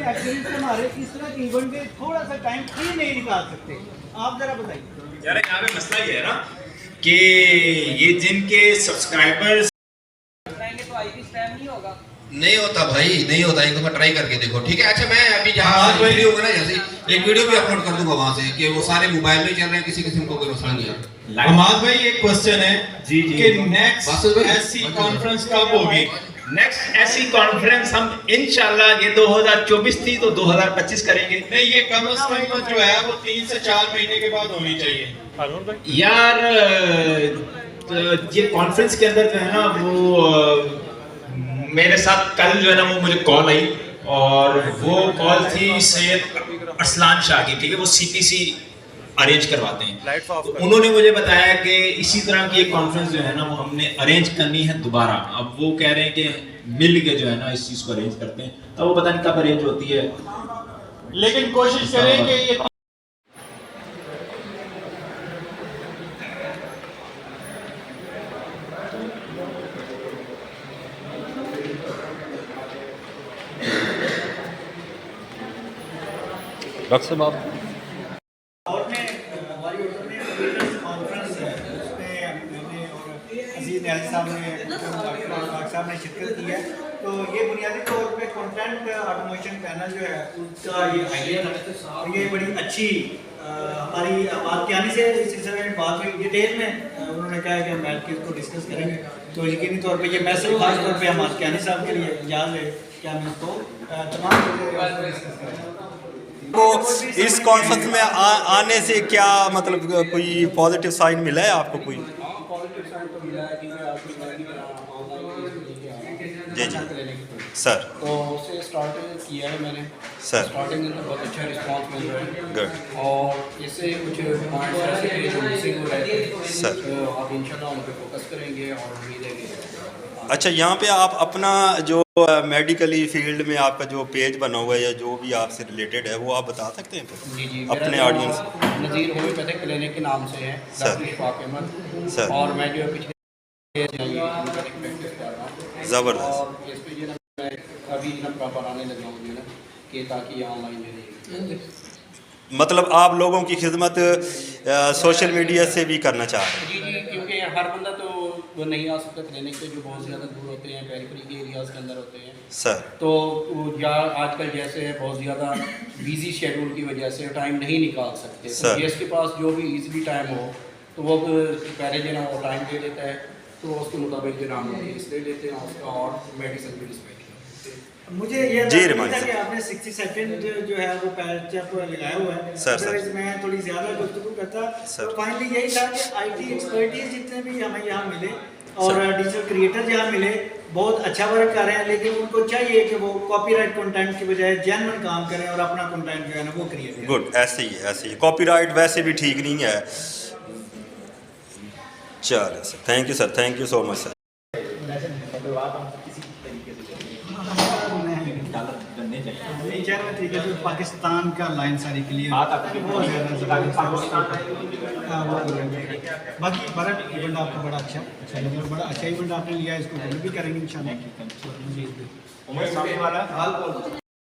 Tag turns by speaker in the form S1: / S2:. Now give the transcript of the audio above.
S1: Activist हमारे इस तरह के इवेंट में थोड़ा सा टाइम फ्री नहीं निकाल सकते, आप जरा बताइए।
S2: यार यहाँ पे मसला ये है ना कि ये जिनके सब्सक्राइबर्स
S3: तो आईपी स्पैम नहीं होगा।
S4: नहीं होता भाई, नहीं होता। एक दफा ट्राई करके देखो, ठीक है। अच्छा, मैं अभी जहाँ वीडियो होगा ना, जैसे एक वीडियो भी अपलोड कर दूंगा वहाँ से कि वो सारे मोबाइल में चल रहे हैं, किसी किस्म को कोई मसला नहीं है।
S5: अमाद भाई, एक क्वेश्चन है
S2: जी जी
S5: कि नेक्स्ट एससी कॉन्फ्रेंस कब होगी?
S2: नेक्स्ट ऐसी कॉन्फ्रेंस हम इंशाल्लाह, ये 2024 थी तो 2025 करेंगे।
S5: नहीं, ये कम अज कम जो है वो 3 से 4 महीने के बाद होनी चाहिए
S2: यार। ये कॉन्फ्रेंस के अंदर जो है ना वो मेरे साथ कल जो है ना वो मुझे कॉल आई, और वो कॉल थी सैयद अरसलान शाह की, ठीक है। वो सीपीसी अरेंज करवाते हैं। उन्होंने मुझे बताया कि इसी तरह की एक कॉन्फ्रेंस जो है ना वो हमने अरेंज करनी है दोबारा। अब वो कह रहे हैं कि मिल के जो है ना इस चीज़ को अरेंज करते हैं, तो वो पता नहीं कब अरेंज होती है,
S5: लेकिन कोशिश करें कि ये
S6: डॉक्टर साहब
S1: और में हमारी होटल में कॉन्फ्रेंस है, उसमें मैंने और अजीज न्याजी साहब ने, डॉक्टर साहब ने शिरकत की है। तो ये बुनियादी तौर पे कंटेंट ऑटोमेशन पैनल जो है उसका ये आइडिया था। ये बड़ी अच्छी हमारी बात के आने से इस सिलसिले में बात हुई डिटेल में। उन्होंने कहा कि हम बैठ के इसको डिस्कस करेंगे। तो यकीनी तौर पे ये मैसेज खास तौर पे हम के आने साहब के लिए इजाज़ है कि हम इसको तमाम चीज़ें डिस्कस करेंगे।
S7: को इस कॉन्फ्रेंस में आने से क्या मतलब कोई पॉजिटिव साइन मिला है आपको? कोई
S8: पॉजिटिव साइन तो मिला है कि आपकी
S7: जी जी सर,
S8: तो उससे स्टार्ट किया है मैंने
S7: सर।
S8: स्टार्टिंग में तो बहुत अच्छा रिस्पांस मिल रहा है।
S7: गुड।
S8: और इससे कुछ पॉइंट्स ऐसे थे जो मिसिंग हो रहे थे
S7: सर,
S8: तो आप इंशाल्लाह उन पर फोकस करेंगे और उम्मीद है कि
S7: अच्छा यहाँ पे आप अपना जो मेडिकली फील्ड में आपका जो पेज बना हुआ है या जो भी आपसे रिलेटेड है वो आप बता सकते हैं
S8: जी जी
S7: अपने ऑडियंस?
S8: नज़ीर होम्योपैथिक क्लिनिक के नाम से है, डॉक्टर इशफाक अहमद
S7: सर।
S8: और मैं जो पिछले प्रैक्टिस कर रहा हूँ
S7: ज़बरदस्त।
S8: और इस पर जो ना मैं अभी ना प्रॉपर आने लगा हूँ जो ना कि ताकि ऑनलाइन जो है
S7: मतलब आप लोगों की खिदमत सोशल मीडिया से भी करना चाह रहे हैं?
S8: जी जी, क्योंकि हर बंदा तो वो नहीं आ सकता क्लिनिक पे, जो बहुत ज़्यादा दूर होते हैं, पेरिफेरी के एरियाज़ के अंदर होते हैं
S7: सर।
S8: तो या आजकल जैसे है बहुत ज़्यादा बिजी शेड्यूल की वजह से टाइम नहीं निकाल सकते। तो जिसके पास जो भी इजीली टाइम हो तो वो पहले जो ना वो टाइम दे देता है, तो उसके मुताबिक जो ना हम केस ले लेते हैं उसका और मेडिसिन भी डिस्पैच करते हैं।
S1: मुझे ये
S7: जी
S1: था कि आपने 60 सेकंड जो है वो पैच लगाया हुआ है
S7: सर।
S1: मैं थोड़ी ज़्यादा गुफ्तगू करता
S7: सर।
S1: तो फाइनली यही था कि आईटी एक्सपर्टीज जितने भी हमें यहाँ मिले और डिजिटल क्रिएटर यहाँ मिले, बहुत अच्छा वर्क कर रहे हैं, लेकिन उनको चाहिए कि वो कॉपीराइट कंटेंट की बजाय जेन्युइन काम करें और अपना कंटेंट जो है ना वो क्रिएट करें।
S7: गुड, ऐसे ही है, ऐसे ही। कॉपीराइट वैसे भी ठीक नहीं है। चलो sir, thank you sir, thank you so much sir.
S1: तरीके से पाकिस्तान का लाइन सारी क्लियर बहुत ज़्यादा बाकी बड़ा इवेंट आपका बड़ा अच्छा बड़ा अच्छा इवेंट आपने लिया, इसको भी करेंगे इंशाल्लाह।